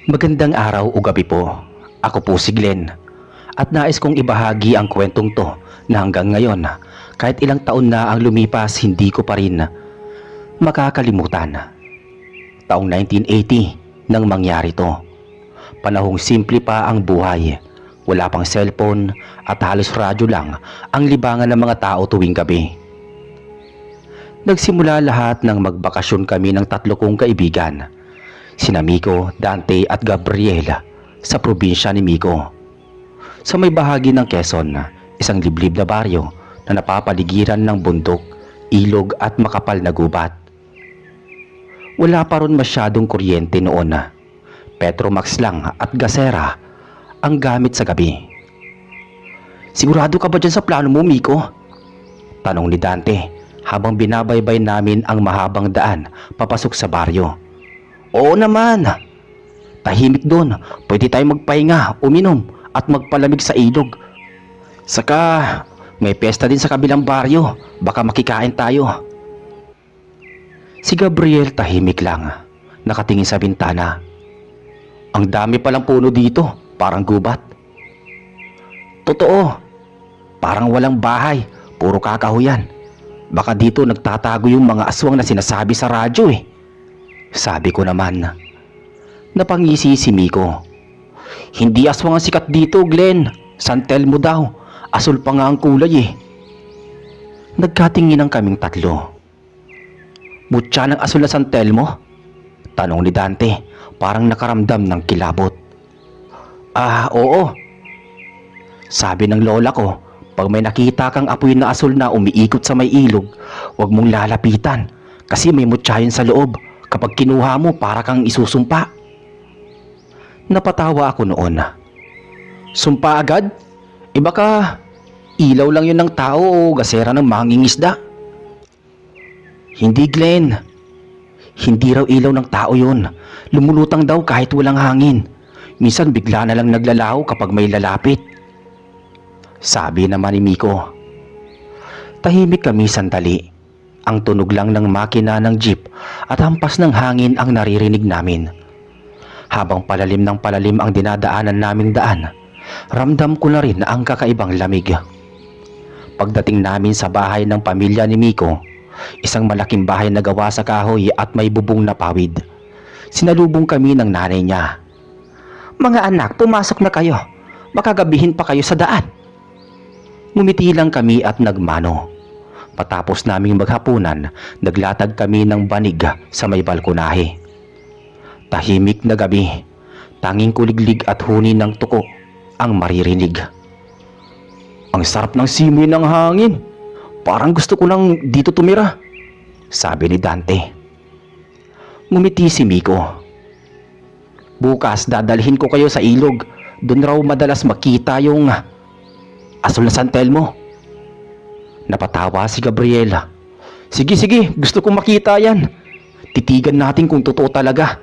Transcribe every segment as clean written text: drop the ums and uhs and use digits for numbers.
Magandang araw o gabi po. Ako po si Glenn at nais kong ibahagi ang kwentong to na hanggang ngayon kahit ilang taon na ang lumipas hindi ko pa rin makakalimutan. Taong 1980 nang mangyari to. Panahong simple pa ang buhay. Wala pang cellphone at halos radyo lang ang libangan ng mga tao tuwing gabi. Nagsimula lahat nang magbakasyon kami ng tatlo kong kaibigan, sina Miko, Dante at Gabriel, sa probinsya ni Miko. Sa may bahagi ng Quezon, isang liblib na baryo na napapaligiran ng bundok, ilog at makapal na gubat. Wala pa ron masyadong kuryente noon. Petromax lang at gasera ang gamit sa gabi. "Sigurado ka ba dyan sa plano mo, Miko?" tanong ni Dante habang binabaybay namin ang mahabang daan papasok sa baryo. "Oo naman. Tahimik doon. Pwede tayo magpahinga, uminom at magpalamig sa ilog. Saka may pesta din sa kabilang baryo. Baka makikain tayo." Si Gabriel tahimik lang, nakatingin sa bintana. "Ang dami palang puno dito, parang gubat." "Totoo. Parang walang bahay, puro kakahuyan. Baka dito nagtatago yung mga aswang na sinasabi sa radyo eh," sabi ko naman. Napangisi si Miko. "Hindi aswang ang sikat dito, Glenn. San Telmo daw. Asul pa nga ang kulay eh." Nagkatinginan kaming tatlo. "Mutya ng asul na San Telmo?" tanong ni Dante, parang nakaramdam ng kilabot. Oo. Sabi ng lola ko, pag may nakita kang apoy na asul na umiikot sa may ilog, huwag mong lalapitan kasi may mutya yun sa loob. Kapag kinuha mo, para kang isusumpa." Napatawa ako noon. "Sumpa agad? Baka ilaw lang yun ng tao o gasera ng mangingisda." "Hindi, Glenn. Hindi raw ilaw ng tao yun. Lumulutang daw kahit walang hangin. Minsan bigla na lang naglalaho kapag may lalapit," sabi naman ni Miko. Tahimik kami sandali. Ang tunog lang ng makina ng jeep at hampas ng hangin ang naririnig namin. Habang palalim ng palalim ang dinadaanan naming daan, ramdam ko na rin ang kakaibang lamig. Pagdating namin sa bahay ng pamilya ni Miko, isang malaking bahay na gawa sa kahoy at may bubong na pawid. Sinalubong kami ng nanay niya. "Mga anak, pumasok na kayo. Baka gabihin pa kayo sa daan." Ngumiti lang kami at nagmano. Patapos naming maghapunan, naglatag kami ng banig sa may balkonahe. Tahimik na gabi. Tanging kuliglig at huni ng tuko ang maririnig. "Ang sarap ng simoy ng hangin. Parang gusto ko nang dito tumira," sabi ni Dante. Ngumiti si Miko. "Bukas dadalhin ko kayo sa ilog. Doon raw madalas makita yung asul na San Telmo." Napatawa si Gabriela. Sige, gusto kong makita yan. Titigan natin kung totoo talaga."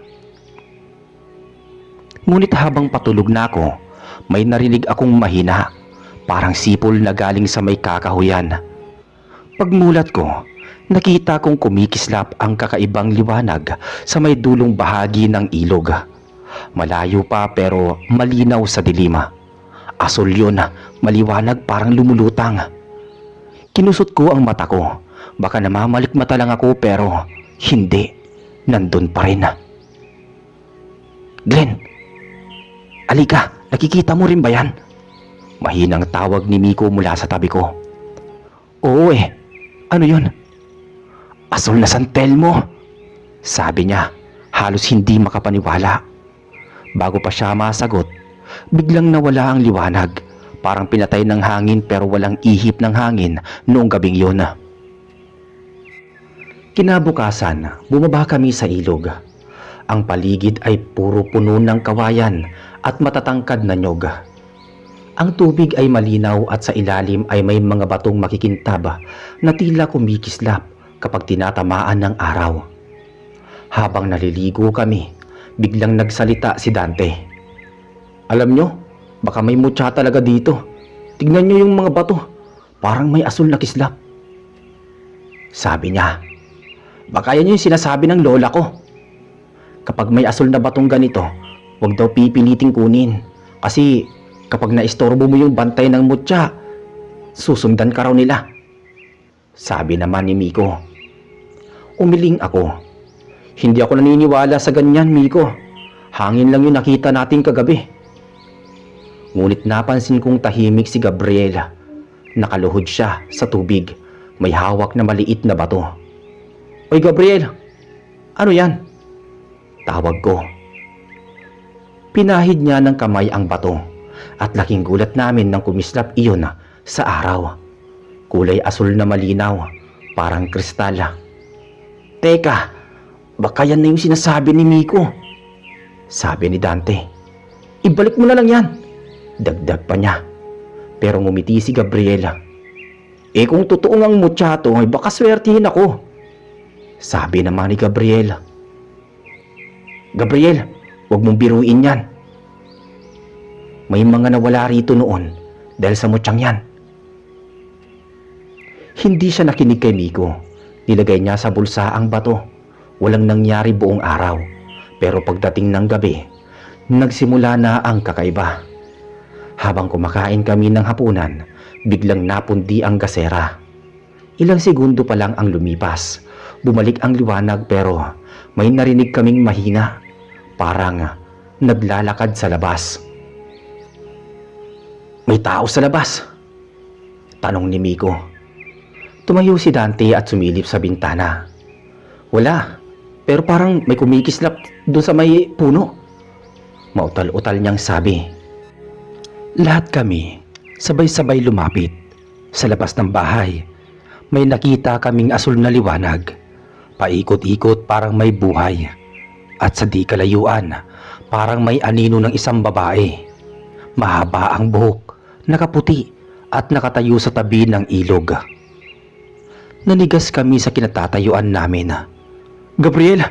Ngunit habang patulog na ako, may narinig akong mahina, parang sipol na galing sa may kakahuyan. Pagmulat ko, nakita kong kumikislap ang kakaibang liwanag sa may dulong bahagi ng ilog. Malayo pa pero malinaw sa dilim. Asul yun, maliwanag, parang lumulutang. Kinusot ko ang mata ko. Baka namamalikmata lang ako pero hindi. Nandun pa rin. "Glenn, alika, nakikita mo rin ba yan?" Mahinang tawag ni Miko mula sa tabi ko. "Oo eh. Ano yun?" "Asul na San Telmo," sabi niya, halos hindi makapaniwala. Bago pa siya masagot, biglang nawala ang liwanag. Parang pinatay ng hangin pero walang ihip ng hangin noong gabing yun. Kinabukasan, bumaba kami sa ilog. Ang paligid ay puro puno ng kawayan at matatangkad na nyog. Ang tubig ay malinaw at sa ilalim ay may mga batong makikintab na tila kumikislap kapag tinatamaan ng araw. Habang naliligo kami, biglang nagsalita si Dante. "Alam nyo, baka may mutya talaga dito. Tignan nyo yung mga bato. Parang may asul na kislap," sabi niya. "Baka yan yung sinasabi ng lola ko. Kapag may asul na batong ganito, Huwag daw pipiliting kunin. Kasi kapag naistorbo mo yung bantay ng mutya, susundan ka raw nila. Sabi naman ni Miko. Umiling ako. Hindi ako naniniwala sa ganyan, Miko. Hangin lang yung nakita natin kagabi. Ngunit napansin kong tahimik si Gabriel. Nakaluhod siya sa tubig. May hawak na maliit na bato. Oy Gabriel, ano yan? Tawag ko. Pinahid niya ng kamay ang bato at laking gulat namin nang kumislap iyon sa araw. Kulay asul na malinaw, parang kristal. Teka, baka yan na yung sinasabi ni Miko. Sabi ni Dante. Ibalik mo na lang yan. Dagdag pa niya. Pero ngumiti si Gabriela. Kung totoo ngang mutya to, ay baka swertihin ako. Sabi naman ni Gabriel. Gabriel, huwag mong biruin yan. May mga nawala rito noon dahil sa mutyang yan. Hindi siya nakinig kay Miko. Nilagay niya sa bulsa ang bato. Walang nangyari buong araw. Pero pagdating ng gabi, nagsimula na ang kakaiba. Habang kumakain kami ng hapunan, biglang napundi ang gasera. Ilang segundo pa lang ang lumipas. Bumalik ang liwanag pero may narinig kaming mahina. Parang naglalakad sa labas. May tao sa labas? Tanong ni Miko. Tumayo si Dante at sumilip sa bintana. Wala, pero parang may kumikislap doon sa may puno. Mautal-utal niyang sabi. Lahat kami sabay-sabay lumapit. Sa labas ng bahay, may nakita kaming asul na liwanag. Paikot-ikot parang may buhay. At sa di kalayuan, parang may anino ng isang babae. Mahaba ang buhok, nakaputi at nakatayo sa tabi ng ilog. Nanigas kami sa kinatatayuan namin. Gabriel,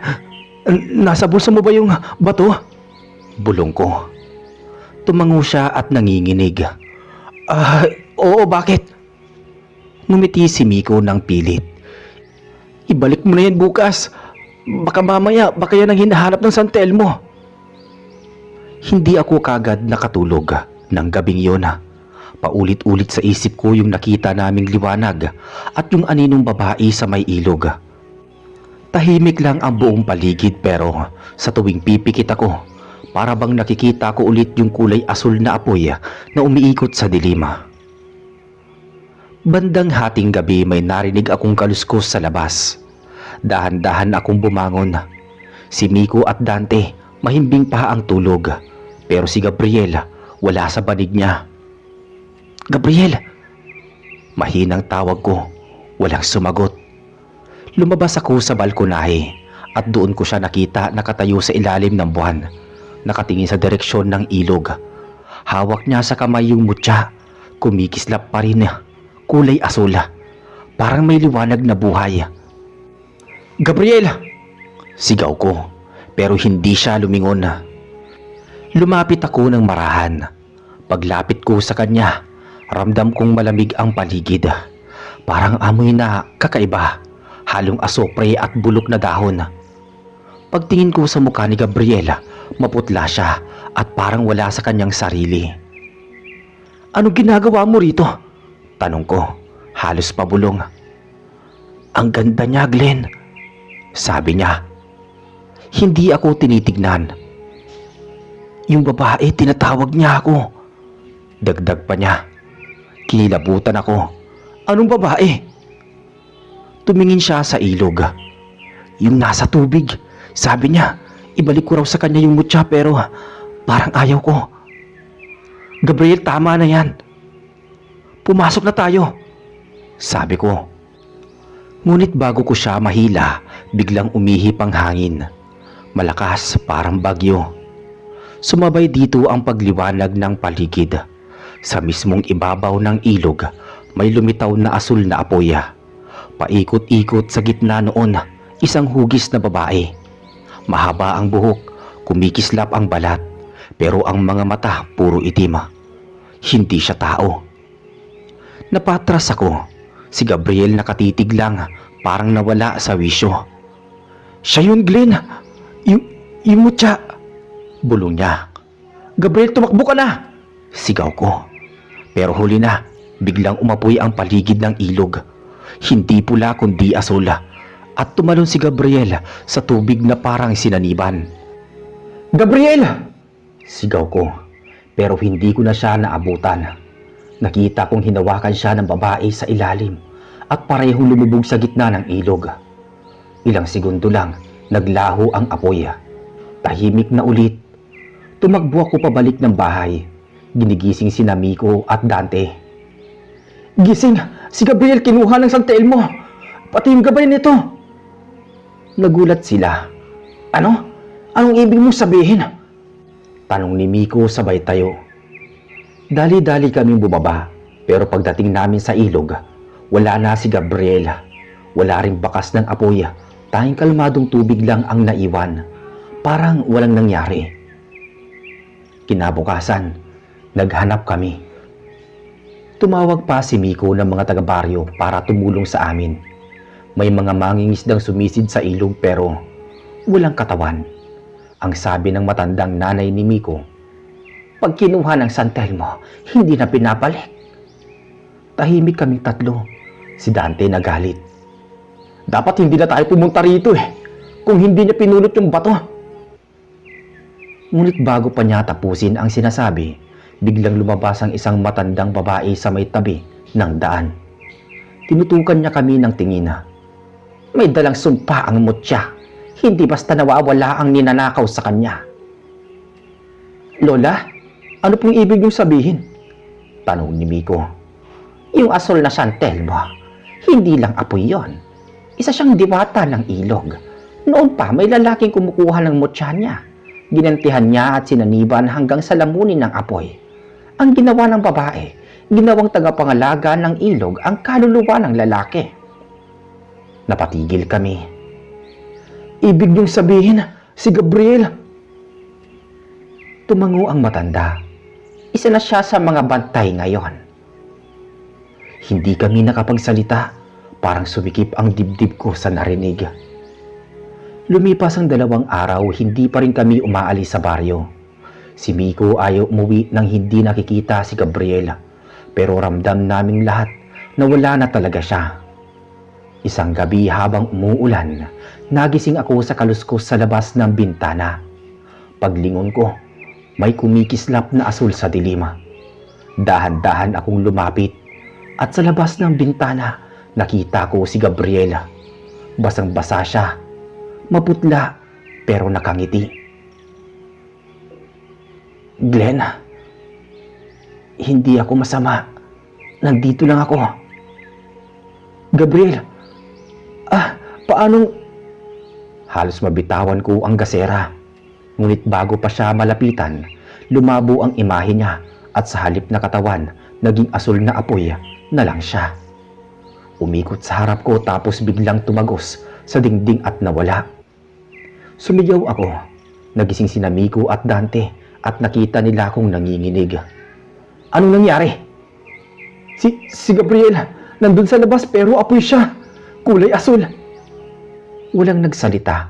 nasa bulsa mo ba yung bato? Bulong ko. Tumango siya at nanginginig. Oo, bakit? Ngumiti si Miko ng pilit. Ibalik mo na yan bukas. Baka mamaya, baka yan ang hinahanap ng San Telmo. Hindi ako kagad nakatulog ng gabing yun. Paulit-ulit sa isip ko yung nakita naming liwanag at yung aninong babae sa may ilog. Tahimik lang ang buong paligid pero sa tuwing pipikit ako, para bang nakikita ko ulit yung kulay asul na apoy na umiikot sa dilim. Bandang hating gabi may narinig akong kaluskos sa labas. Dahan-dahan akong bumangon. Si Miko at Dante mahimbing pa ang tulog, pero si Gabriel wala sa banig niya. Gabriel! Mahinang tawag ko, walang sumagot. Lumabas ako sa balkonahe at doon ko siya nakita nakatayo sa ilalim ng buwan, nakatingin sa direksyon ng ilog. Hawak niya sa kamay yung mutya, kumikislap pa rin, kulay asul, parang may liwanag na buhay. Gabriel! Sigaw ko, pero hindi siya lumingon. Lumapit ako ng marahan. Paglapit ko sa kanya, ramdam kong malamig ang paligid. Parang amoy na kakaiba, halong asopre at bulok na dahon. Pagtingin ko sa mukha ni Gabriel, maputla siya at parang wala sa kanyang sarili. Ano ginagawa mo rito? Tanong ko, halos pabulong. Ang ganda niya, Glenn. Sabi niya. Hindi ako tinitignan. Yung babae, tinatawag niya ako. Dagdag pa niya. Kinilabutan ako. Anong babae? Tumingin siya sa ilog. Yung nasa tubig. Sabi niya, ibalik ko raw sa kanya yung mutya pero parang ayaw ko. Gabriel, tama na yan. Pumasok na tayo. Sabi ko. Ngunit bago ko siya mahila, biglang umihip ang hangin. Malakas, parang bagyo. Sumabay dito ang pagliwanag ng paligid. Sa mismong ibabaw ng ilog, may lumitaw na asul na apoy. Paikot-ikot sa gitna noon, isang hugis na babae. Mahaba ang buhok, kumikislap ang balat, pero ang mga mata puro itim. Hindi siya tao. Napatras ako. Si Gabriel nakatitig lang, parang nawala sa wisyo. Siya yun, Glenn. Yung mutya. Bulong niya. Gabriel, tumakbo ka na! Sigaw ko. Pero huli na, biglang umapoy ang paligid ng ilog. Hindi pula kundi asul. At tumalon si Gabriel sa tubig na parang sinaniban. Gabriel! Sigaw ko. Pero hindi ko na siya naabutan. Nakita kong hinawakan siya ng babae sa ilalim at parehong lumubog sa gitna ng ilog. Ilang segundo lang, naglaho ang apoy. Tahimik na ulit. Tumakbo ako pabalik ng bahay. Ginigising si Miko at Dante. Gising! Si Gabriel kinuha ng San Telmo! Pati yung gabay nito! Nagulat sila. Ano? Anong ibig mong sabihin? Tanong ni Miko sabay tayo. Dali-dali kaming bumaba, pero pagdating namin sa ilog, wala na si Gabriel. Wala ring bakas ng apoy, tanging kalmadong tubig lang ang naiwan. Parang walang nangyari. Kinabukasan, naghanap kami. Tumawag pa si Miko ng mga taga-baryo para tumulong sa amin. May mga mangingisdang sumisid sa ilog pero walang katawan. Ang sabi ng matandang nanay ni Miko, pag kinuha ng San Telmo, hindi na pinabalik. Tahimik kaming tatlo. Si Dante nagalit. Dapat hindi na tayo pumunta rito kung hindi niya pinulot yung bato. Ngunit bago pa niya tapusin ang sinasabi, biglang lumabas ang isang matandang babae sa may tabi ng daan. Tinutukan niya kami ng tingin. May dalang sumpa ang mutya. Hindi basta nawawala ang ninanakaw sa kanya. Lola, ano pong ibig niyong sabihin? Tanong ni Miko. Yung asul na San Telmo, hindi lang apoy yon. Isa siyang diwata ng ilog. Noon pa may lalaking kumukuha ng mutya niya. Ginantihan niya at sinaniban hanggang sa lamunin ng apoy. Ang ginawa ng babae, ginawang tagapangalaga ng ilog ang kaluluwa ng lalaki. Napatigil kami. Ibig niyong sabihin, si Gabriel. Tumango ang matanda. Isa na siya sa mga bantay ngayon. Hindi kami nakapagsalita. Parang sumikip ang dibdib ko sa narinig. Lumipas ang 2 araw, hindi pa rin kami umaalis sa baryo. Si Miko ayaw umuwi nang hindi nakikita si Gabriel. Pero ramdam naming lahat na wala na talaga siya. Isang gabi habang umuulan, nagising ako sa kaluskos sa labas ng bintana. Paglingon ko, may kumikislap na asul sa dilim. Dahan-dahan akong lumapit at sa labas ng bintana nakita ko si Gabriela. Basang-basa siya, maputla pero nakangiti. Glenn, hindi ako masama. Nandito lang ako. Gabriel, paanong... Halos mabitawan ko ang gasera. Ngunit bago pa siya malapitan, lumabo ang imahe niya at sa halip na katawan, naging asul na apoy na lang siya. Umikot sa harap ko tapos biglang tumagos sa dingding at nawala. Sumigaw ako. Nagising si Miko at Dante at nakita nila akong nanginginig. Anong nangyari? Si Gabriel, nandun sa labas pero apoy siya. Kulay asul. Walang nagsalita.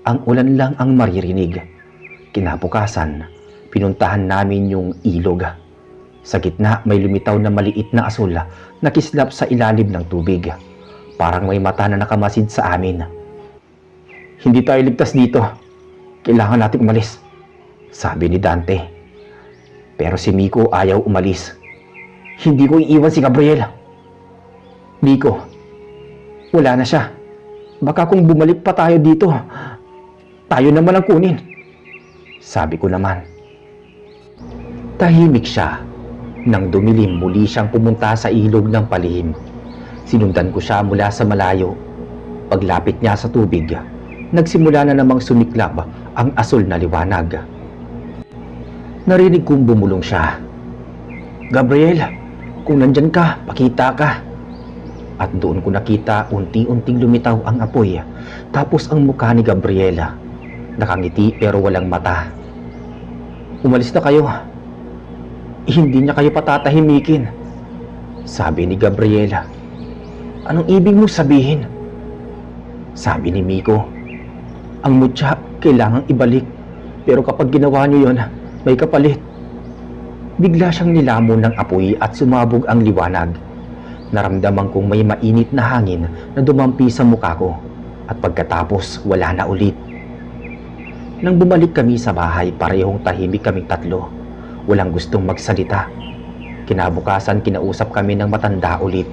Ang ulan lang ang maririnig. Kinabukasan, pinuntahan namin yung ilog. Sa gitna may lumitaw na maliit na asul na kislap sa ilalim ng tubig. Parang may mata na nakamasid sa amin. Hindi tayo ligtas dito. Kailangan natin umalis, sabi ni Dante. Pero si Miko ayaw umalis. Hindi ko iiwan si Gabriel. Miko, wala na siya. Baka kung bumalik pa tayo dito, tayo naman ang kunin, sabi ko naman. Tahimik siya. Nang dumilim, muli siyang pumunta sa ilog ng palihim. Sinundan ko siya mula sa malayo. Paglapit niya sa tubig, nagsimula na namang sumiklab ang asul na liwanag. Narinig kong bumulong siya. Gabriel, kung nandyan ka, pakita ka. At doon ko nakita unti-unting lumitaw ang apoy, tapos ang mukha ni Gabriela. Nakangiti pero walang mata. Umalis na kayo. Hindi niya kayo patatahimikin, sabi ni Gabriela. Anong ibig mo sabihin? Sabi ni Miko. Ang mutya kailangang ibalik. Pero kapag ginawa niyo yon, may kapalit. Bigla siyang nilamon ng apoy at sumabog ang liwanag. Naramdaman kong may mainit na hangin na dumampi sa mukha ko at pagkatapos wala na ulit. Nang bumalik kami sa bahay, parehong tahimik kaming tatlo. Walang gustong magsalita. Kinabukasan, kinausap kami ng matanda ulit.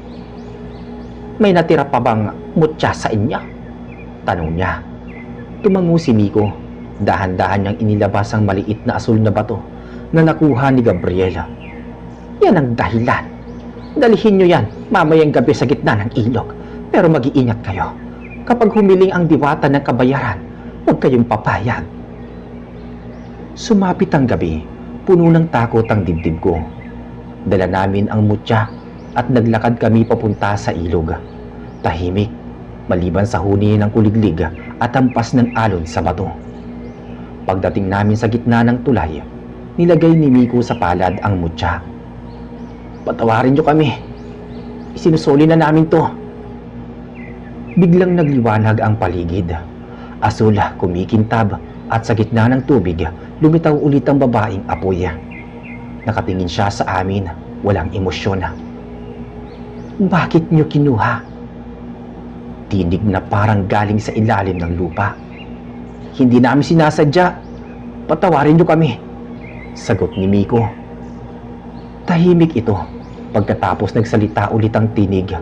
May natira pa bang mutya sa inyo? Tanong niya. Tumango si Miko. Dahan-dahan niyang inilabas ang maliit na asul na bato na nakuha ni Gabriela. Yan ang dahilan. Dalihin niyo yan mamayang gabi sa gitna ng ilog. Pero mag-iingat kayo. Kapag humiling ang diwata ng kabayaran, huwag kayong papayag. Sumapit ang gabi. Puno ng takot ang dibdib ko. Dala namin ang mutya at naglakad kami papunta sa ilog. Tahimik, maliban sa huni ng kuliglig at hampas ng alon sa bato. Pagdating namin sa gitna ng tulay, nilagay ni Miko sa palad ang mutya. Patawarin niyo kami. Isinusuli na namin to. Biglang nagliwanag ang paligid. Asul, kumikintab at sa gitna ng tubig, lumitaw ulit ang babaeng apoy. Nakatingin siya sa amin, walang emosyon. Bakit niyo kinuha? Tinig na parang galing sa ilalim ng lupa. Hindi namin sinasadya. Patawarin niyo kami. Sagot ni Miko. Tahimik ito. Pagkatapos nagsalita ulit ang tinig.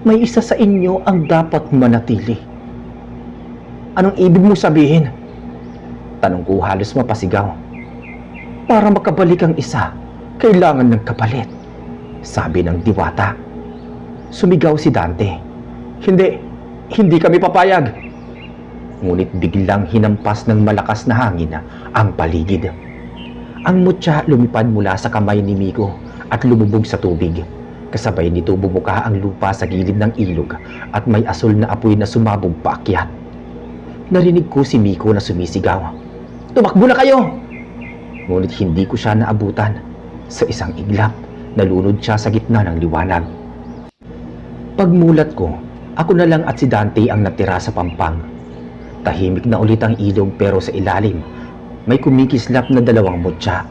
May isa sa inyo ang dapat manatili. Anong ibig mo sabihin? Tanong ko halos mapasigaw. Para makabalik ang isa, kailangan ng kapalit. Sabi ng diwata. Sumigaw si Dante. Hindi kami papayag. Ngunit biglang hinampas ng malakas na hangin ang paligid. Ang mutya lumipad mula sa kamay ni Miko at lumubog sa tubig. Kasabay nito bumuka ang lupa sa gilid ng ilog at may asul na apoy na sumabog paakyat. Narinig ko si Miko na sumisigaw. Tumakbo na kayo! Ngunit hindi ko siya naabutan. Sa isang iglap, nalunod siya sa gitna ng liwanag. Pagmulat ko, ako na lang at si Dante ang natira sa pampang. Tahimik na ulit ang ilog pero sa ilalim, may kumikislap na dalawang mutya.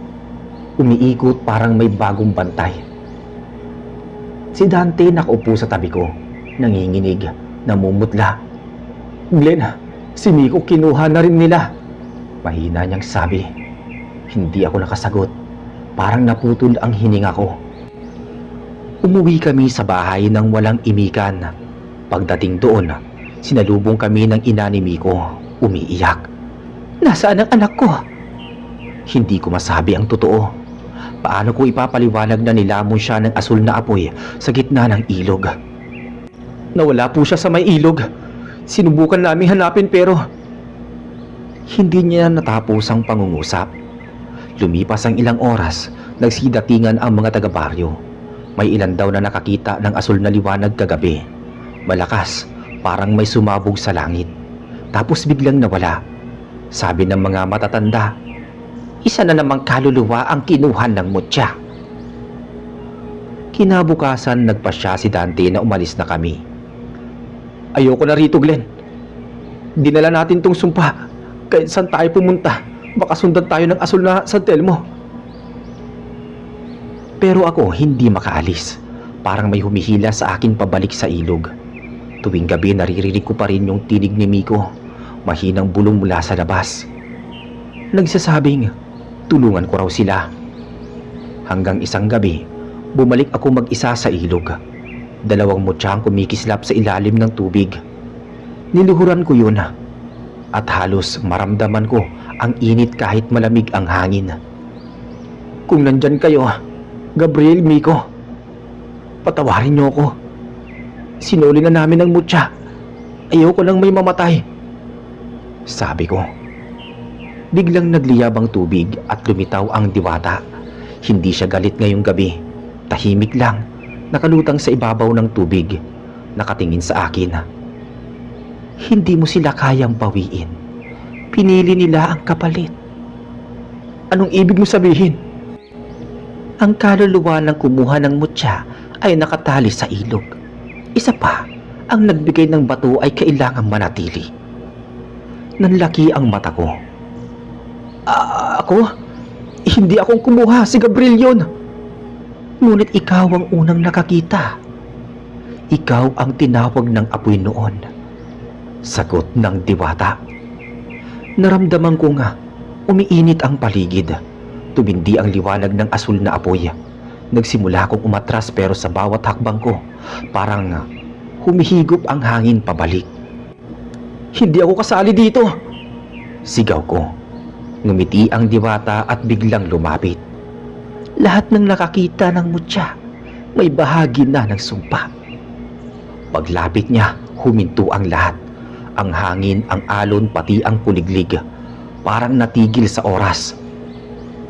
Umiikot parang may bagong bantay. Si Dante nakaupo sa tabi ko, nanginginig, namumutla. Glenn, si Miko kinuha na rin nila. Mahina niyang sabi. Hindi ako nakasagot. Parang naputol ang hininga ko. Umuwi kami sa bahay nang walang imikan. Pagdating doon, sinalubong kami ng ina ni Miko, umiiyak. Nasaan ang anak ko? Hindi ko masabi ang totoo. Paano ko ipapaliwanag na nilamon siya ng asul na apoy sa gitna ng ilog? Nawala po siya sa may ilog. Sinubukan namin hanapin pero hindi niya natapos ang pangungusap. Lumipas ang ilang oras, nagsidatingan ang mga taga-baryo. May ilan daw na nakakita ng asul na liwanag kagabi. Malakas, parang may sumabog sa langit. Tapos biglang nawala. Sabi ng mga matatanda, isa na namang kaluluwa ang kinuha ng mutya. Kinabukasan, nagpasya si Dante na umalis na kami. Ayoko na rito, Glenn. Dinala natin tong sumpa. Kahit saan tayo pumunta, baka sundan tayo ng asul na San Telmo. Pero ako hindi makaalis. Parang may humihila sa akin pabalik sa ilog. Tuwing gabi naririnig ko pa rin yung tinig ni Miko. Mahinang bulong mula sa labas. Nagsasabing, tulungan ko raw sila. Hanggang isang gabi, bumalik ako mag-isa sa ilog. Dalawang mutya ang kumikislap sa ilalim ng tubig. Niluhuran ko yun at halos maramdaman ko ang init kahit malamig ang hangin. Kung nandyan kayo, Gabriel, Miko, patawarin niyo ako. Sinuli na namin ang mutya. Ayoko lang may mamatay. Sabi ko. Biglang nagliyab ang tubig at lumitaw ang diwata. Hindi siya galit ngayong gabi. Tahimik lang, nakalutang sa ibabaw ng tubig. Nakatingin sa akin. Hindi mo sila kayang bawiin. Pinili nila ang kapalit. Anong ibig mo sabihin? Ang kaluluwa ng kumuha ng mutya ay nakatali sa ilog. Isa pa, ang nagbigay ng bato ay kailangang manatili. Nanlaki ang mata ko. Ako? Hindi akong kumuha, si Gabriel yun. Ngunit ikaw ang unang nakakita. Ikaw ang tinawag ng apoy noon. Sagot ng diwata. Naramdaman ko nga, umiinit ang paligid. Tumindi ang liwanag ng asul na apoy. Nagsimula akong umatras pero sa bawat hakbang ko, parang humihigop ang hangin pabalik. Hindi ako kasali dito! Sigaw ko. Ngumiti ang diwata at biglang lumapit. Lahat ng nakakita ng mutya, may bahagi na ng sumpa. Paglapit niya, huminto ang lahat. Ang hangin, ang alon, pati ang kuliglig. Parang natigil sa oras.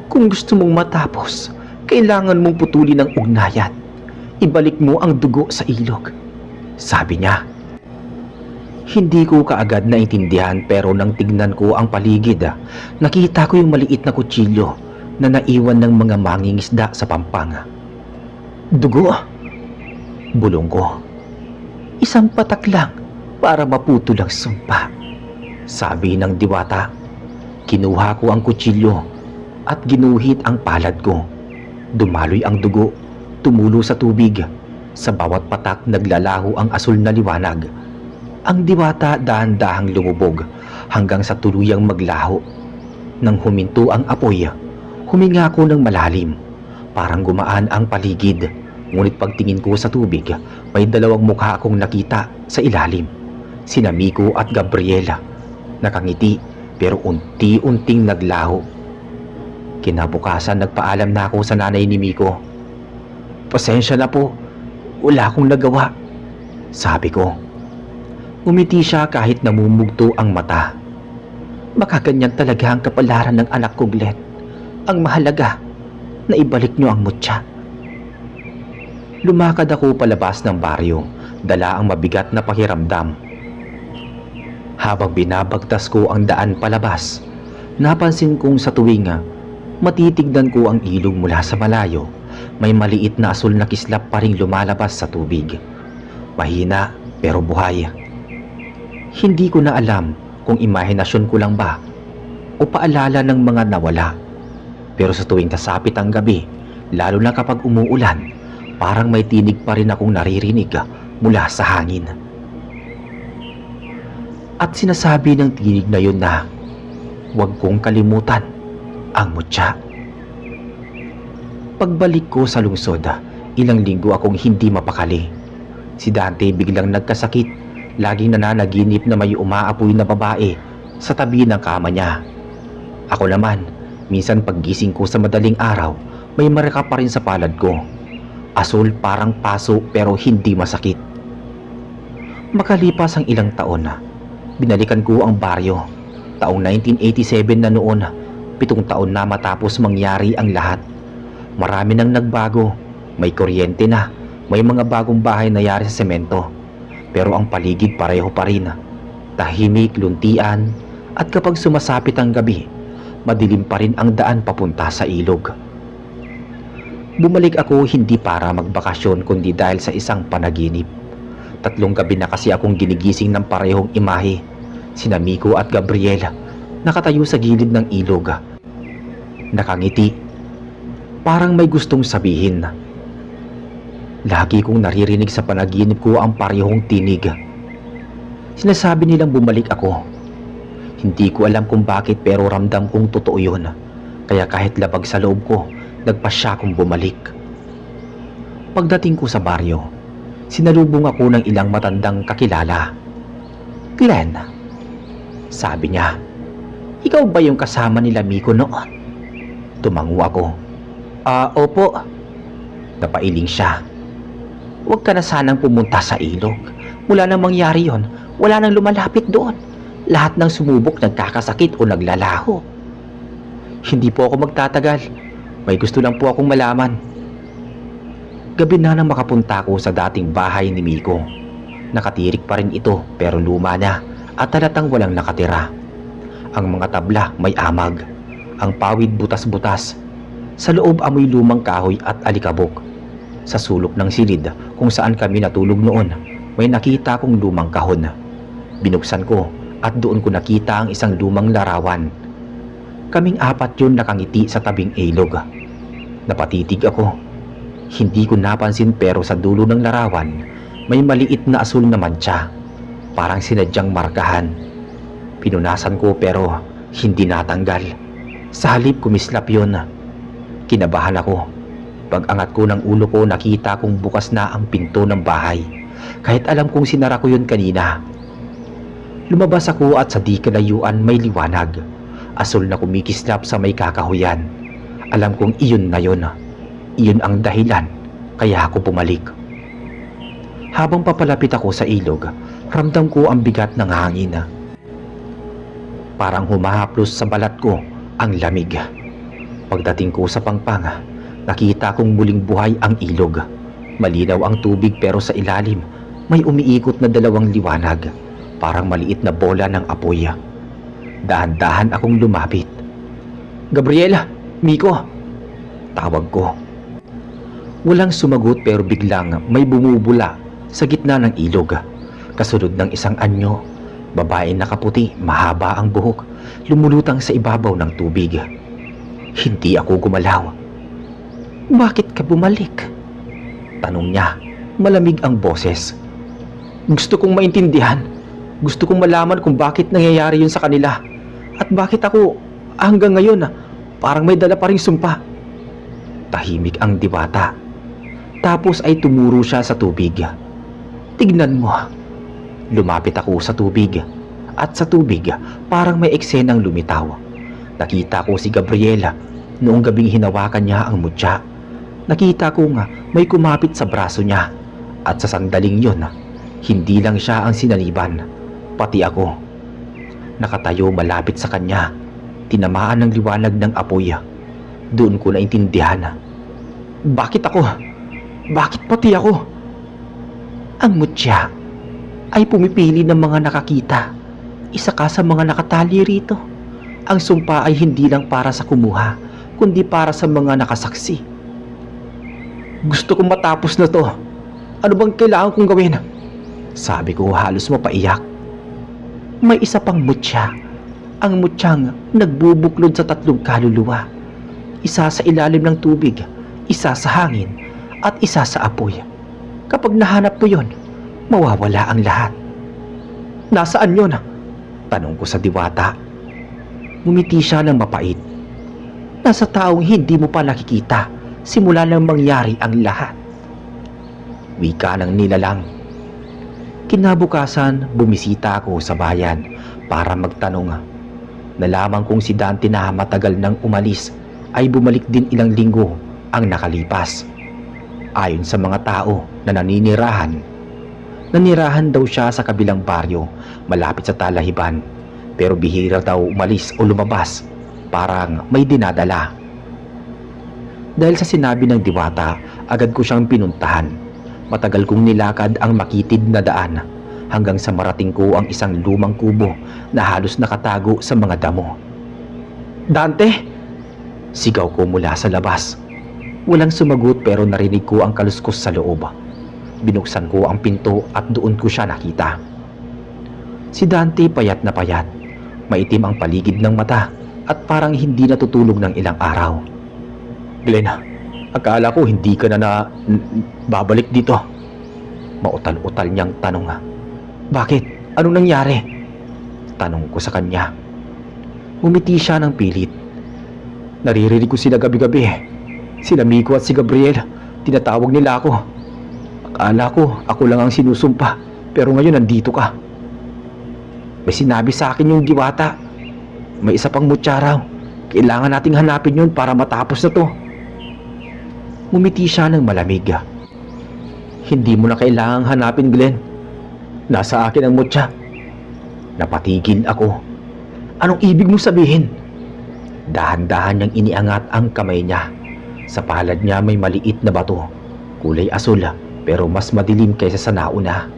Kung gusto mong matapos, kailangan mong putulin ang ugnayan. Ibalik mo ang dugo sa ilog. Sabi niya. Hindi ko kaagad naintindihan pero nang tignan ko ang paligid, nakita ko yung maliit na kutsilyo na naiwan ng mga mangingisda sa pampang. Dugo? Bulong ko. Isang patak lang para maputol ang sumpa. Sabi ng diwata. Kinuha ko ang kutsilyo at ginuhit ang palad ko. Dumaloy ang dugo, tumulo sa tubig. Sa bawat patak naglalaho ang asul na liwanag. Ang diwata dahan-dahang lumubog hanggang sa tuluyang maglaho. Nang huminto ang apoy, huminga ko ng malalim. Parang gumaan ang paligid. Ngunit pagtingin ko sa tubig, may dalawang mukha akong nakita sa ilalim. Sina Miko at Gabriela. Nakangiti pero unti-unting naglaho. Kinabukasan nagpaalam na ako sa nanay ni Miko. Pasensya na po, wala akong nagawa. Sabi ko. Umiti siya kahit namumugto ang mata. Baka ganyan talaga ang kapalaran ng anak ko, Glenn. Ang mahalaga na ibalik niyo ang mutya. Lumakad ako palabas ng baryo, dala ang mabigat na pakiramdam. Habang binabagtas ko ang daan palabas, napansin kong sa tuwing matitignan ko ang ilog mula sa malayo, may maliit na asul na kislap pa ring lumalabas sa tubig. Mahina pero buhay. Hindi ko na alam kung imahinasyon ko lang ba o paalala ng mga nawala. Pero sa tuwing kasapit ang gabi, lalo na kapag umuulan, parang may tinig pa rin akong naririnig mula sa hangin. At sinasabi ng tinig na yun na huwag kong kalimutan ang mutya. Pagbalik ko sa lungsod, ilang linggo akong hindi mapakali. Si Dante biglang nagkasakit. Laging nananaginip na may umaapoy na babae sa tabi ng kama niya. Ako naman, minsan paggising ko sa madaling araw, may marka pa rin sa palad ko. Asul parang paso pero hindi masakit. Makalipas ang ilang taon, binalikan ko ang baryo. Taong 1987 na noon, 7 taon na matapos mangyari ang lahat. Marami nang nagbago, may kuryente na, may mga bagong bahay na yari sa semento. Pero ang paligid pareho pa rin. Tahimik, luntian, at kapag sumasapit ang gabi, madilim pa rin ang daan papunta sa ilog. Bumalik ako hindi para magbakasyon kundi dahil sa isang panaginip. 3 gabi na kasi akong ginigising ng parehong imahe. Sina Miko at Gabriela, nakatayo sa gilid ng ilog. Nakangiti. Parang may gustong sabihin. Lagi kong naririnig sa panaginip ko ang parehong tinig. Sinasabi nilang bumalik ako. Hindi ko alam kung bakit pero ramdam kong totoo yun. Kaya kahit labag sa loob ko, nagpasya kong bumalik. Pagdating ko sa baryo, sinalubong ako ng ilang matandang kakilala. Glenn, sabi niya, ikaw ba yung kasama nila Miko noon? Tumango ako. Opo. Napailing siya. Huwag ka na sanang pumunta sa ilog. Mula nang mangyari yon, wala nang lumalapit doon. Lahat ng sumubok nagkakasakit o naglalaho. Hindi po ako magtatagal. May gusto lang po akong malaman. Gabi na nang makapunta ko sa dating bahay ni Miko. Nakatirik pa rin ito pero luma na at halatang walang nakatira. Ang mga tabla may amag. Ang pawid butas-butas. Sa loob amoy lumang kahoy at alikabok. Sa sulok ng silid kung saan kami natulog noon, may nakita kong lumang kahon. Binuksan ko at doon ko nakita ang isang lumang larawan. Kaming apat yun nakangiti sa tabing ilog. Napatitig ako. Hindi ko napansin pero sa dulo ng larawan may maliit na asul na mantsa. Parang sinadyang markahan. Pinunasan ko pero hindi natanggal. Sa halip kumislap yun. Kinabahan ako. Pag-angat ko ng ulo ko nakita kong bukas na ang pinto ng bahay. Kahit alam kong sinara ko yun kanina. Lumabas ako at sa di kalayuan may liwanag. Asul na kumikislap sa may kakahuyan. Alam kong iyon na yun. Iyon ang dahilan kaya ako bumalik. Habang papalapit ako sa ilog, ramdam ko ang bigat ng hangin. Parang humahaplos sa balat ko ang lamig. Pagdating ko sa pangpang, nakita kong muling buhay ang ilog. Malinaw ang tubig pero sa ilalim may umiikot na dalawang liwanag. Parang maliit na bola ng apoy. Dahan-dahan akong lumapit. "Gabriela! Miko!" Tawag ko. Walang sumagot pero biglang may bumubula sa gitna ng ilog. Kasunod ng isang anyo, babae nakaputi, mahaba ang buhok, lumulutang sa ibabaw ng tubig. Hindi ako gumalaw. "Bakit ka bumalik?" Tanong niya. Malamig ang boses. Gusto kong maintindihan. Gusto kong malaman kung bakit nangyayari yun sa kanila. At bakit ako hanggang ngayon parang may dala pa ring sumpa. Tahimik ang diwata. Tapos ay tumuro siya sa tubig. "Tignan mo." Lumapit ako sa tubig. At sa tubig parang may eksenang lumitaw. Nakita ko si Gabriela noong gabing hinawakan niya ang mutya. Nakita ko nga may kumapit sa braso niya. At sa sandaling yun, hindi lang siya ang sinaniban, pati ako. Nakatayo malapit sa kanya, tinamaan ng liwanag ng apoy. Doon ko naintindihan. Bakit ako? Bakit pati ako? Ang mutya ay pumipili ng mga nakakita. Isa ka sa mga nakatali rito. Ang sumpa ay hindi lang para sa kumuha, kundi para sa mga nakasaksi. Gusto kong matapos na to. Ano bang kailangan kong gawin? Sabi ko halos mapaiyak. May isa pang mutya. Ang mutyang nagbubuklod sa tatlong kaluluwa. Isa sa ilalim ng tubig, isa sa hangin, at isa sa apoy. Kapag nahanap mo yon, mawawala ang lahat. Nasaan yon? Tanong ko sa diwata. Ngumiti siya ng mapait. Nasa taong hindi mo pa nakikita simula nang mangyari ang lahat. Wika ng nilalang. Kinabukasan, bumisita ako sa bayan para magtanong. Nalaman kong si Dante na matagal nang umalis ay bumalik din ilang linggo ang nakalipas. Ayon sa mga tao na nanirahan daw siya sa kabilang baryo malapit sa Talahiban, pero bihira daw umalis o lumabas, parang may dinadala. Dahil sa sinabi ng diwata, agad ko siyang pinuntahan. Matagal kong nilakad ang makitid na daan hanggang sa marating ko ang isang lumang kubo na halos nakatago sa mga damo. "Dante!" Sigaw ko mula sa labas. Walang sumagot pero narinig ko ang kaluskos sa loob. Binuksan ko ang pinto at doon ko siya nakita. Si Dante payat na payat. Maitim ang paligid ng mata at parang hindi natutulog ng ilang araw. "Glenn, akala ko hindi ka na babalik dito." Mautal-utal niyang tanong. "Bakit? Anong nangyari?" Tanong ko sa kanya. Umiti siya ng pilit. "Naririnig ko sila gabi-gabi. Sila Miko at si Gabriel. Tinatawag nila ako. Akala ko ako lang ang sinusumpa, pero ngayon nandito ka." "May sinabi sa akin yung diwata. May isa pang mutya raw. Kailangan nating hanapin yun para matapos na to." Ngumiti siya ng malamig. "Hindi mo na kailangang hanapin, Glenn. Nasa akin ang mutya." Napatigil ako. "Anong ibig mo sabihin?" Dahan-dahan niyang iniangat ang kamay niya. Sa palad niya may maliit na bato. Kulay asul pero mas madilim kaysa sa nauna.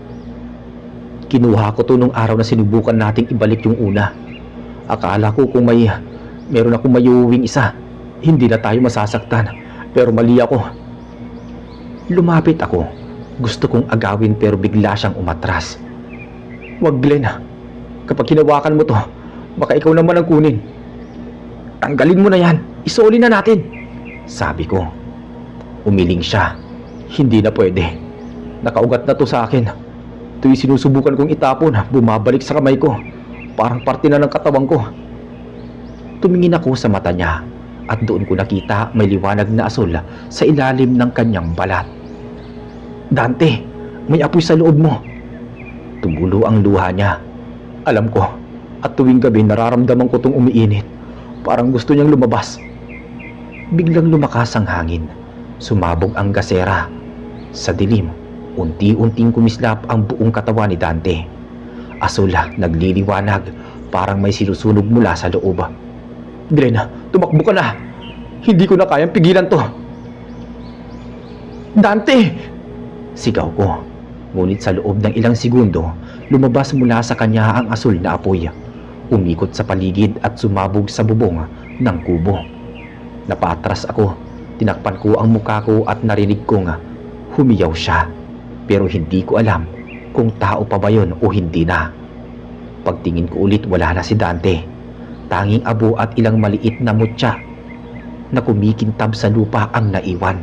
"Kinuha ko to nung araw na sinubukan nating ibalik yung una. Akala ko kung meron akong mayuwing isa, hindi na tayo masasaktan. Pero mali ako." Lumapit ako. Gusto kong agawin pero bigla siyang umatras. "Wag, Glenn. Kapag hinawakan mo to, baka ikaw naman ang kunin." Tanggalin mo na yan, isoli na natin, sabi ko. Umiling siya. Hindi na pwede. Nakaugat na to sa akin. Tuwing sinusubukan kong itapon, bumabalik sa kamay ko. Parang parte na ng katawan ko. Tumingin ako sa mata niya at doon ko nakita may liwanag na asul sa ilalim ng kanyang balat. Dante, may apoy sa loob mo. Tumulo ang luha niya. Alam ko, at tuwing gabi nararamdaman ko tong umiinit. Parang gusto niyang lumabas. Biglang lumakas ang hangin. Sumabog ang gasera. Sa dilim, unti-unting kumislap ang buong katawan ni Dante. Asul nagliliwanag, parang may sinusunog mula sa loob. Glenn, tumakbo ka na. Hindi ko na kayang pigilan to. Dante! Sigaw ko. Ngunit sa loob ng ilang segundo, lumabas mula sa kanya ang asul na apoy. Umikot sa paligid at sumabog sa bubong ng kubo. Napatras ako. Tinakpan ko ang mukha ko at narinig kong humiyaw siya. Pero hindi ko alam kung tao pa ba yun o hindi na. Pagtingin ko ulit, wala na si Dante. Tanging abo at ilang maliit na mutya na kumikintab sa lupa ang naiwan.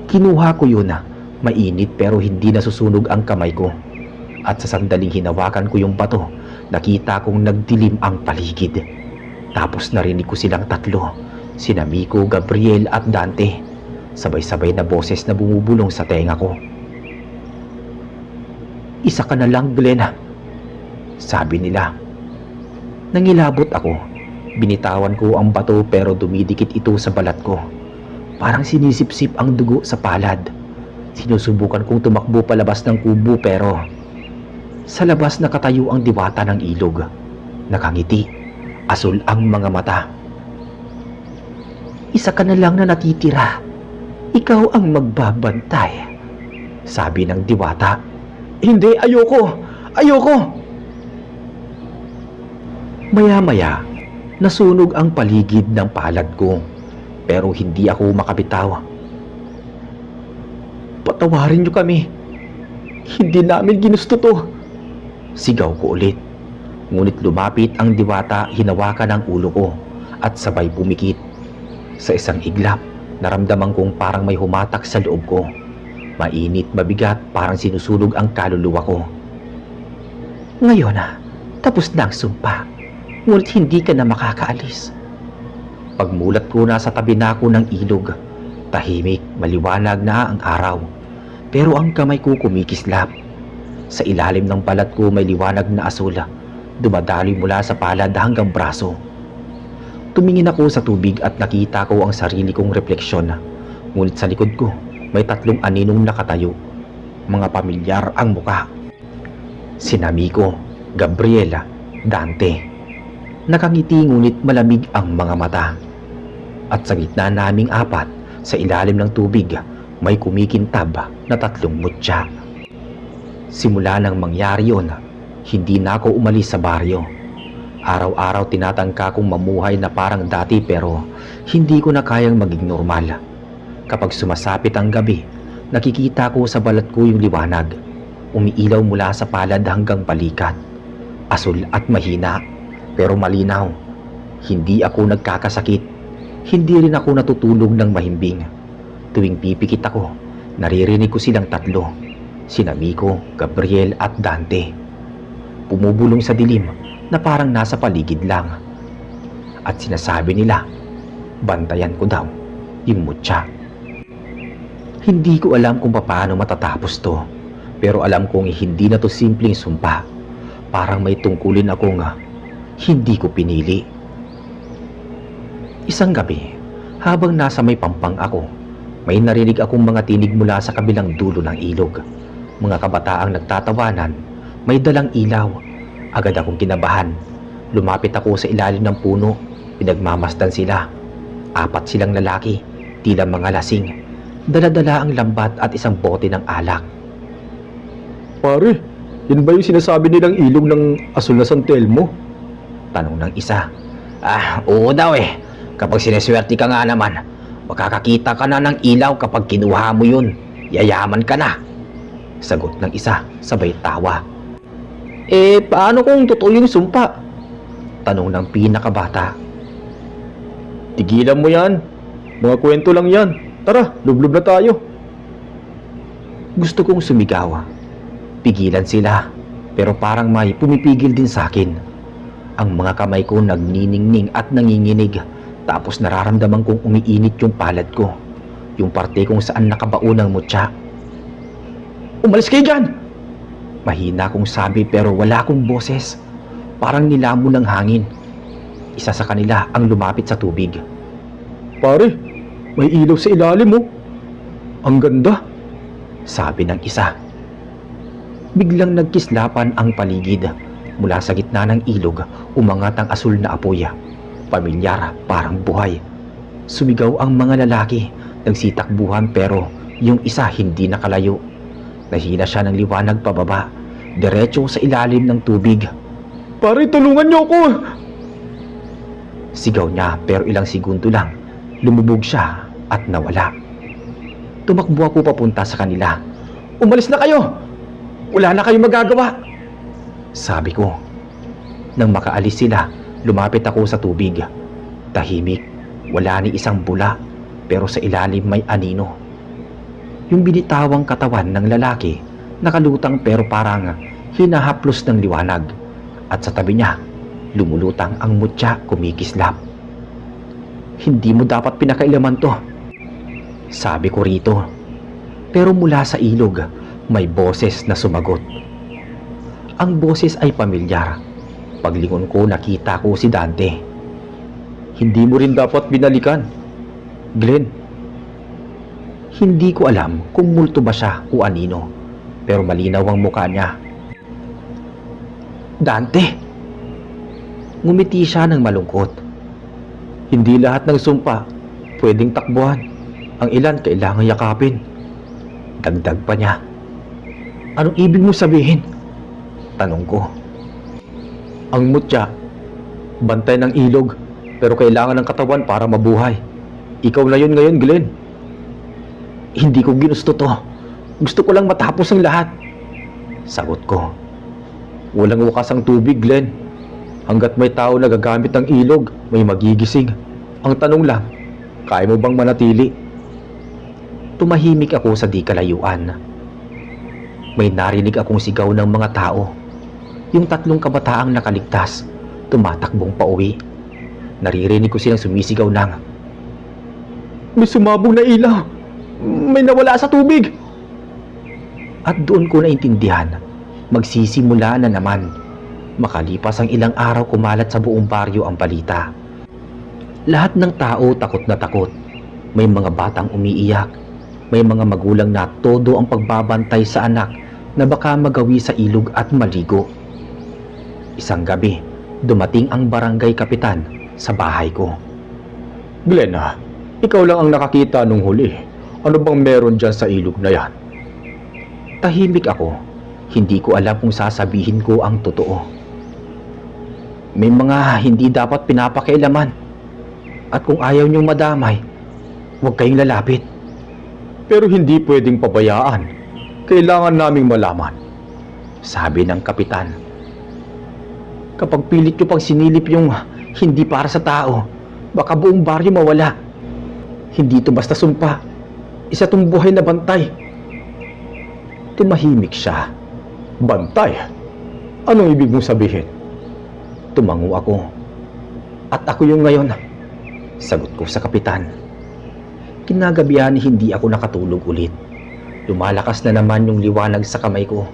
Kinuha ko yun. Mainit pero hindi nasusunog ang kamay ko. At sa sandaling hinawakan ko yung bato, nakita kong nagdilim ang paligid. Tapos narinig ko silang tatlo, sina Miko, Gabriel at Dante. Sabay-sabay na boses na bumubulong sa tenga ko. Isa ka na lang, Glenn, sabi nila. Nangilabot ako. Binitawan ko ang bato pero dumidikit ito sa balat ko. Parang sinisipsip ang dugo sa palad. Sinusubukan kong tumakbo palabas ng kubo pero sa labas nakatayo ang diwata ng ilog. Nakangiti. Asul ang mga mata. Isa ka na lang na natitira. Ikaw ang magbabantay, sabi ng diwata. Hindi, ayoko! Ayoko! Maya-maya, nasunog ang paligid ng palad ko, pero hindi ako makabitaw. Patawarin niyo kami. Hindi namin ginusto to, sigaw ko ulit. Ngunit lumapit ang diwata, hinawakan ang ulo ko at sabay pumikit. Sa isang iglap, naramdaman kong parang may humatak sa loob ko. Mainit, mabigat, parang sinusunog ang kaluluwa ko. Ngayon tapos na ang sumpa. Ngunit hindi ka na makakaalis. Pagmulat ko, nasa tabi na ako ng ilog. Tahimik, maliwanag na ang araw. Pero ang kamay ko kumikislap. Sa ilalim ng balat ko may liwanag na asul. Dumadaloy mula sa palad hanggang braso. Tumingin ako sa tubig at nakita ko ang sarili kong refleksyon. Ngunit sa likod ko, may tatlong aninong nakatayo. Mga pamilyar ang muka. Sina Miko, Gabriela, Dante. Nakangiti ngunit malamig ang mga mata. At sa gitna naming apat, sa ilalim ng tubig, may kumikintab na tatlong mutya. Simula nang mangyari yun, hindi na ako umalis sa baryo. Araw-araw tinatangka kong mamuhay na parang dati pero hindi ko na kayang maging normal. Kapag sumasapit ang gabi, nakikita ko sa balat ko yung liwanag. Umiilaw mula sa palad hanggang balikat. Asul at mahina, pero malinaw. Hindi ako nagkakasakit. Hindi rin ako natutulog ng mahimbing. Tuwing pipikit ako, naririnig ko silang tatlo. Sina Miko, Gabriel at Dante. Pumubulong sa dilim na parang nasa paligid lang. At sinasabi nila, bantayan ko daw yung mutya. Hindi ko alam kung paano matatapos to, pero alam kong hindi na to simpleng sumpa. Parang may tungkulin akong hindi ko pinili. Isang gabi, habang nasa may pampang ako, may narinig akong mga tinig mula sa kabilang dulo ng ilog. Mga kabataang nagtatawanan, may dalang ilaw. Agad akong kinabahan. Lumapit ako sa ilalim ng puno. Pinagmamasdan sila. 4 silang lalaki, tila mga lasing. Dala-dala ang lambat at isang bote ng alak. Pare, yun ba yung sinasabi nilang ilog ng asul na San Telmo? Tanong ng isa. Oo daw eh. Kapag sineswerte ka nga naman, makakakita ka na ng ilaw kapag kinuha mo yun. Yayaman ka na. Sagot ng isa, sabay tawa. Paano kung totoo yung sumpa? Tanong ng pinakabata. Tigilan mo yan. Mga kwento lang yan. Tara, lublub na tayo. Gusto kong sumigaw. Pigilan sila, pero parang may pumipigil din sa akin. Ang mga kamay ko nagniningning at nanginginig, tapos nararamdaman kong umiinit yung palad ko, yung parte kung saan nakabaon ng mutya. Umalis kayo dyan! Mahina kong sabi pero wala akong boses. Parang nilamon ng hangin. Isa sa kanila ang lumapit sa tubig. Pare, may ilaw sa ilalim mo. Ang ganda. Sabi ng isa. Biglang nagkislapan ang paligid. Mula sa gitna ng ilog, umangat ang asul na apoy. Pamilyar, parang buhay. Sumigaw ang mga lalaki. Nagsitakbuhan pero yung isa hindi nakalayo. Nahila siya ng liwanag pababa, diretso sa ilalim ng tubig. Pare, tulungan niyo ako! Sigaw niya pero ilang segundo lang, lumubog siya at nawala. Tumakbo ako papunta sa kanila. Umalis na kayo! Wala na kayong magagawa! Sabi ko. Nang makaalis sila, lumapit ako sa tubig. Tahimik, wala ni isang bula, pero sa ilalim may anino. Yung binitawang katawan ng lalaki, nakalutang pero parang hinahaplos ng liwanag. At sa tabi niya, lumulutang ang mutya kumikislap. Hindi mo dapat pinakailaman to, sabi ko rito. Pero mula sa ilog, may boses na sumagot. Ang boses ay pamilyar. Paglingon ko, nakita ko si Dante. Hindi mo rin dapat binalikan, Glenn. Hindi ko alam kung multo ba siya o anino, pero malinaw ang mukha niya. Dante! Ngumiti siya ng malungkot. Hindi lahat ng sumpa pwedeng takbuhan. Ang ilan kailangan yakapin. Dagdag pa niya. Anong ibig mo sabihin? Tanong ko. Ang mutya, bantay ng ilog, pero kailangan ng katawan para mabuhay. Ikaw na yun ngayon, Glenn. Hindi ko ginusto to. Gusto ko lang matapos ang lahat. Sagot ko. Walang wakas ang tubig, Glenn. Hanggat may tao na gagamit ng ilog, may magigising. Ang tanong lang, kaya mo bang manatili? Tumahimik ako sa di kalayuan. May narinig akong sigaw ng mga tao. Yung 3 kabataang nakaligtas, tumatakbong pauwi. Naririnig ko silang sumisigaw ng, may sumabog na ilaw! May nawala sa tubig! At doon ko naintindihan, magsisimula na naman. Makalipas ang ilang araw, kumalat sa buong baryo ang balita. Lahat ng tao takot na takot. May mga batang umiiyak. May mga magulang na todo ang pagbabantay sa anak na baka magawi sa ilog at maligo. Isang gabi, dumating ang barangay kapitan sa bahay ko. Glenn, ikaw lang ang nakakita nung huli. Ano bang meron dyan sa ilog na yan? Tahimik ako. Hindi ko alam kung sasabihin ko ang totoo. May mga hindi dapat pinapakailaman. At kung ayaw niyong madamay, huwag kayong lalapit. Pero hindi pwedeng pabayaan. Kailangan naming malaman, sabi ng kapitan. Kapag pilit nyo pang sinilip yung hindi para sa tao, baka buong baryo mawala. Hindi to basta sumpa. Isa tong buhay na bantay. Tumahimik siya. Bantay? Anong ibig mong sabihin? Tumango ako. At ako yung ngayon, sagot ko sa kapitan. Kinagabihan hindi ako nakatulog ulit. Lumalakas na naman yung liwanag sa kamay ko.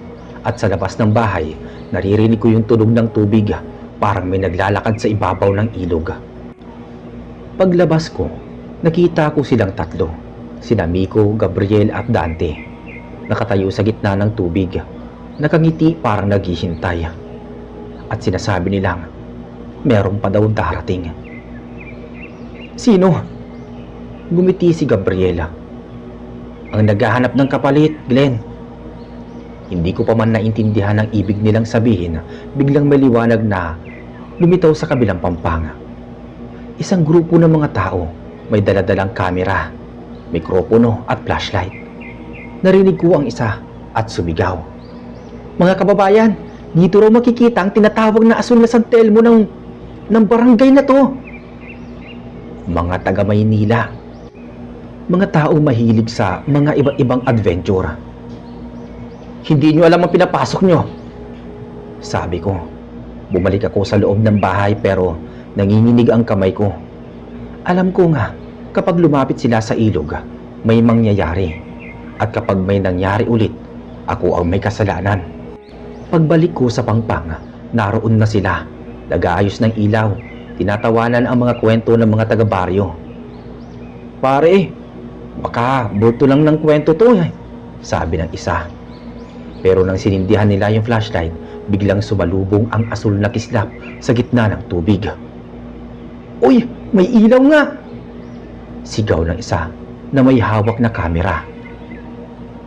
At sa labas ng bahay, naririnig ko yung tunog ng tubig. Parang may naglalakad sa ibabaw ng ilog. Paglabas ko, nakita ko silang 3. Sina Miko, Gabriel at Dante. Nakatayo sa gitna ng tubig. Nakangiti parang naghihintay. At sinasabi nilang, meron pa daw darating. Sino? Gumiti si Gabriela. Ang naghahanap ng kapalit, Glenn. Hindi ko pa man naintindihan ang ibig nilang sabihin, biglang may liwanag na lumitaw sa kabilang pampanga. Isang grupo ng mga tao, may daladalang kamera, mikropono at flashlight. Narinig ko ang isa at sumigaw. Mga kababayan, dito raw makikita ang tinatawag na asul na San Telmo ng barangay na to. mga taga Maynila. Mga taong mahilig sa mga iba't ibang adventure. Hindi nyo alam ang pinapasok nyo. Sabi ko. Bumalik ako sa loob ng bahay pero nanginginig ang kamay ko. Alam ko nga, kapag lumapit sila sa ilog, may mangyayari. At kapag may nangyari ulit, ako ang may kasalanan. Pagbalik ko sa pangpang, naroon na sila. Nag-aayos ng ilaw. Tinatawanan ang mga kwento ng mga taga-baryo. Pare, baka bulto lang ng kwento to eh, sabi ng isa. Pero nang sinindihan nila yung flashlight, biglang sumalubong ang asul na kislap sa gitna ng tubig. Uy, may ilaw nga! Sigaw ng isa na may hawak na kamera.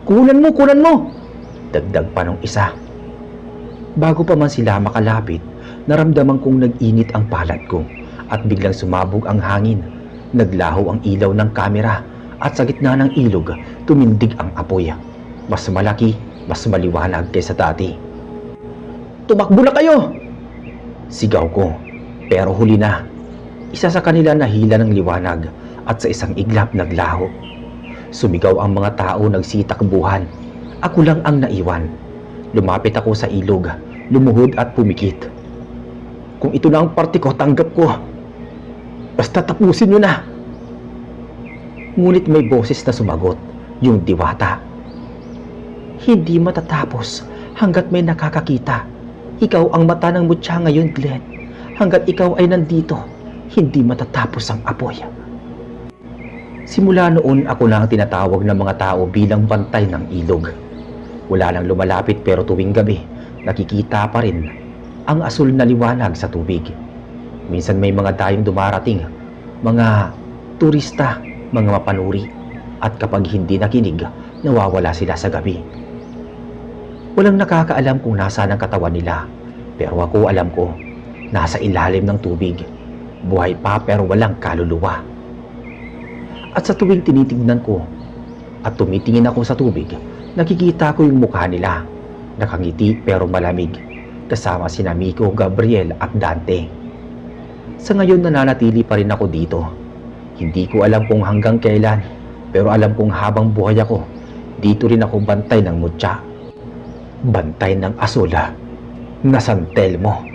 Kunan mo, kunan mo! Dagdag pa ng isa. Bago pa man sila makalapit, naramdaman kong nag-init ang palad ko at biglang sumabog ang hangin. Naglaho ang ilaw ng kamera at sa gitna ng ilog, tumindig ang apoy. Mas malaki, mas maliwanag kaysa dati. Tumakbo na kayo! Sigaw ko, pero huli na. Isa sa kanila nahila ng liwanag at sa isang iglap naglaho. Sumigaw ang mga tao nagsitakbuhan. Ako lang ang naiwan. Lumapit ako sa ilog, lumuhod at pumikit. Kung ito na ang parte ko, tanggap ko. Basta tapusin nyo na. Ngunit may boses na sumagot, yung diwata. Hindi matatapos hanggat may nakakakita. Ikaw ang mata ng mutya ngayon, Glenn. Hanggat ikaw ay nandito, hindi matatapos ang apoy. Simula noon ako na ang tinatawag ng mga tao bilang bantay ng ilog. Wala nang lumalapit pero tuwing gabi, nakikita pa rin ang asul na liwanag sa tubig. Minsan may mga dayong dumarating, mga turista, mga mapanuri, at kapag hindi nakinig, nawawala sila sa gabi. Walang nakakaalam kung nasaan ang katawan nila, pero ako alam ko, nasa ilalim ng tubig. Buhay pa pero walang kaluluwa. At sa tuwing tinitingnan ko at tumitingin ako sa tubig, nakikita ko yung mukha nila. Nakangiti pero malamig, kasama sina Miko, Gabriel at Dante. Sa ngayon nananatili pa rin ako dito. Hindi ko alam kung hanggang kailan, pero alam kong habang buhay ako, dito rin ako bantay ng mutya. Bantay ng asula na San Telmo.